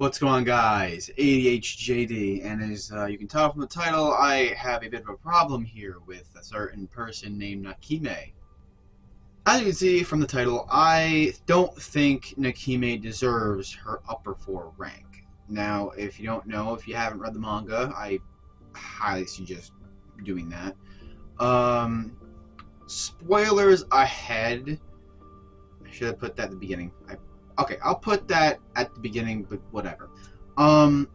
What's going on, guys? ADHJD, and as you can tell from the title, I have a bit of a problem here with a certain person named Nakime. As you can see from the title, I don't think Nakime deserves her upper 4 rank. Now, if you don't know, if you haven't read the manga, I highly suggest doing that. Spoilers ahead. I should have put that at the beginning. Okay, I'll put that at the beginning, but whatever. Nakime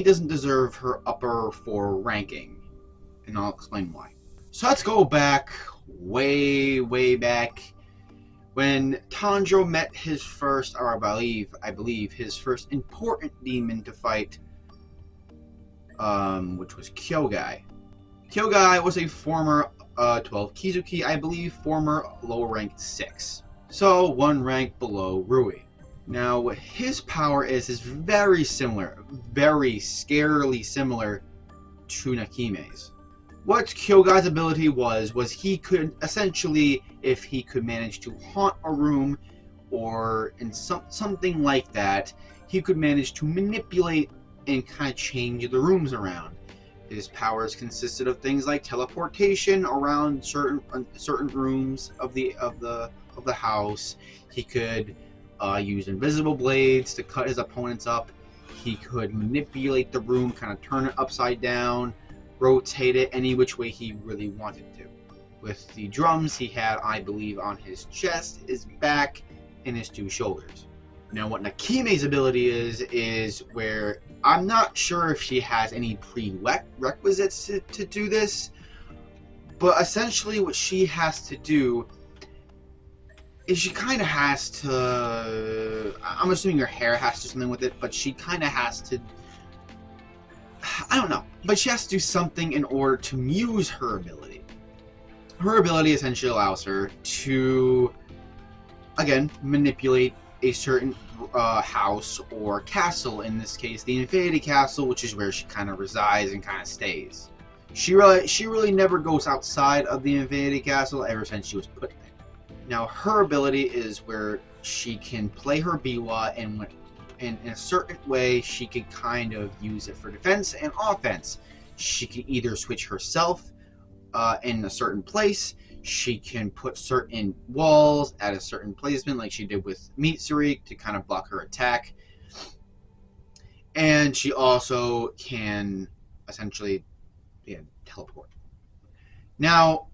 doesn't deserve her upper 4 ranking, and I'll explain why. So let's go back, way back, when Tanjiro met his first, or I believe his first important demon to fight, which was Kyogai. Kyogai was a former 12 Kizuki, I believe, former lower rank 6. So 1 rank below Rui. Now what his power is very similar, very scarily similar to Nakime's. What Kyogai's ability was he could essentially, if he could manage to haunt a room or in something like that, he could manage to manipulate and kind of change the rooms around. His powers consisted of things like teleportation around certain rooms of the house. He could use invisible blades to cut his opponents up. He could manipulate the room, kind of turn it upside down, rotate it any which way he really wanted to. With the drums he had, I believe, on his chest, his back, and his 2 shoulders. Now what Nakime's ability is where I'm not sure if she has any prerequisites to do this, but essentially what she has to do is she kind of has to, I'm assuming her hair has to do something with it, but she kind of has to, I don't know, but she has to do something in order to use her ability. Her ability essentially allows her to, again, manipulate a certain house or castle, in this case the Infinity Castle, which is where she kind of resides and kind of stays. She really never goes outside of the Infinity Castle ever since she was put there. Now her ability is where she can play her biwa, and in a certain way she can kind of use it for defense and offense. She can either switch herself in a certain place. She can put certain walls at a certain placement, like she did with Mitsuri, to kind of block her attack. And she also can essentially teleport. Now,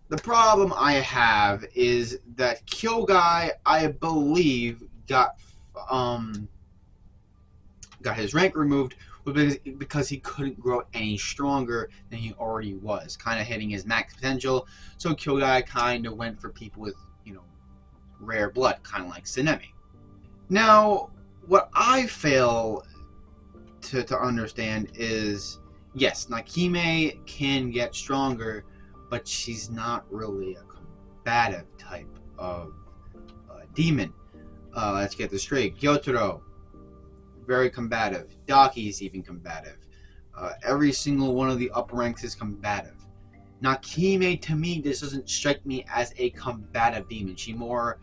the problem I have is that Kyogai, I believe, got his rank removed because he couldn't grow any stronger than he already was, kind of hitting his max potential. So Kyogai kind of went for people with, rare blood, kind of like Tsunemi. Now, what I fail to understand is, yes, Nakime can get stronger, but she's not really a combative type of demon. Let's get this straight. Gyotaro, very combative. Daki's even combative. Every single one of the upper ranks is combative. Nakime, to me, this doesn't strike me as a combative demon. She more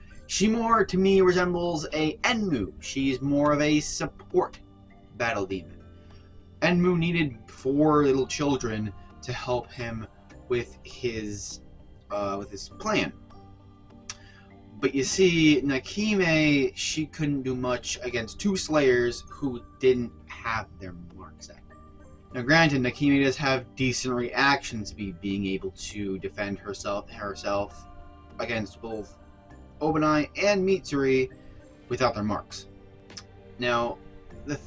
to me resembles a Enmu. She's more of a support battle demon. Enmu needed 4 little children to help him with his plan. But you see, Nakime, she couldn't do much against 2 Slayers who didn't have their marks set. Now granted, Nakime does have decent reaction speed, being able to defend herself against both Obanai and Mitsuri without their marks. Now, the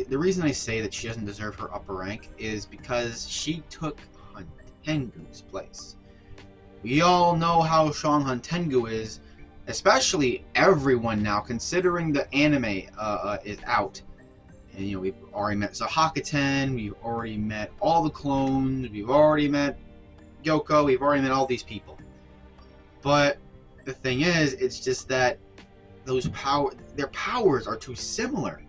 reason I say that she doesn't deserve her upper rank is because she took Tengu's place. We all know how strong Tengu is, especially everyone now, considering the anime is out. And we've already met Sahakaten, we've already met all the clones, we've already met Gyoko, we've already met all these people. But the thing is, it's just that their powers are too similar.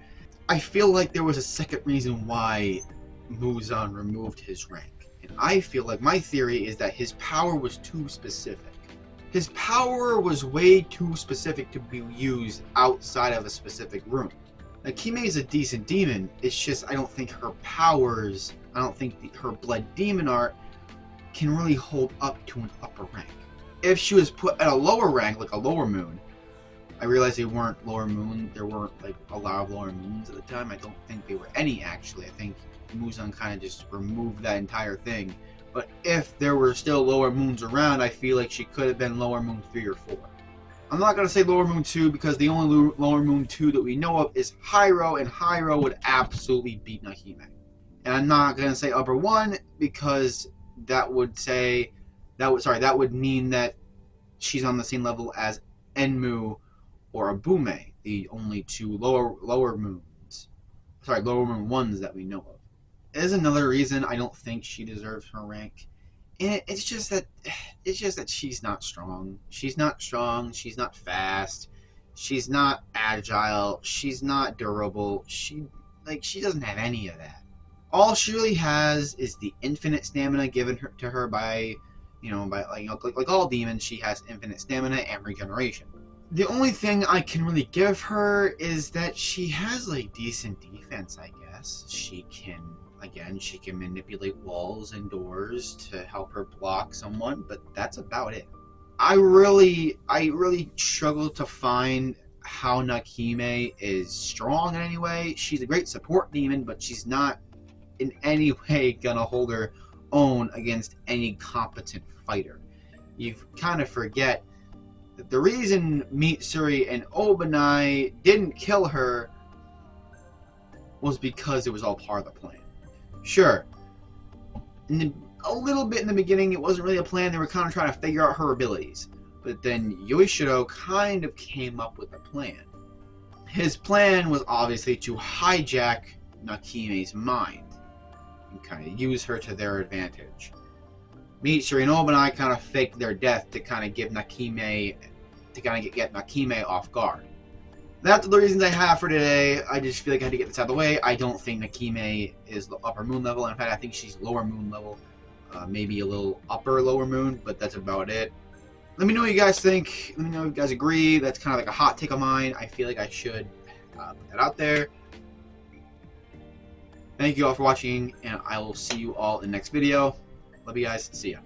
I feel like there was a second reason why Muzan removed his rank. And I feel like my theory is that his power was too specific. His power was way too specific to be used outside of a specific room. Nakime is a decent demon, it's just I don't think her powers, I don't think her blood demon art can really hold up to an upper rank. If she was put at a lower rank, like a lower moon, I realize they weren't lower moon, there weren't like a lot of lower moons at the time, I don't think there were any actually, I think Muzan kind of just removed that entire thing. But if there were still lower moons around, I feel like she could have been lower moon 3 or 4. I'm not going to say lower moon 2 because the only lower moon 2 that we know of is Hyro, and Hyro would absolutely beat Nakime. And I'm not going to say upper 1 because that would mean that she's on the same level as Enmu or Abume, the only 2 lower moon 1s that we know of. Is another reason I don't think she deserves her rank. And it's just that she's not strong. She's not strong, she's not fast, she's not agile, she's not durable. She doesn't have any of that. All she really has is the infinite stamina given to her by like all demons, she has infinite stamina and regeneration. The only thing I can really give her is that she has like decent defense, I guess. She can manipulate walls and doors to help her block someone, but that's about it. I really struggle to find how Nakime is strong in any way. She's a great support demon, but she's not in any way gonna hold her own against any competent fighter. You kind of forget that the reason Mitsuri and Obanai didn't kill her was because it was all part of the plan. Sure, a little bit in the beginning it wasn't really a plan, they were kind of trying to figure out her abilities. But then Yoshiro kind of came up with a plan. His plan was obviously to hijack Nakime's mind and kind of use her to their advantage. Mitsuri and Obanai kind of faked their death to kind of get Nakime off guard. That's the reasons I have for today. I just feel like I had to get this out of the way. I don't think Nakime is the upper moon level. In fact, I think she's lower moon level. Maybe a little upper lower moon, but that's about it. Let me know what you guys think. Let me know if you guys agree. That's kind of like a hot take of mine. I feel like I should put that out there. Thank you all for watching, and I will see you all in the next video. Love you guys. See ya.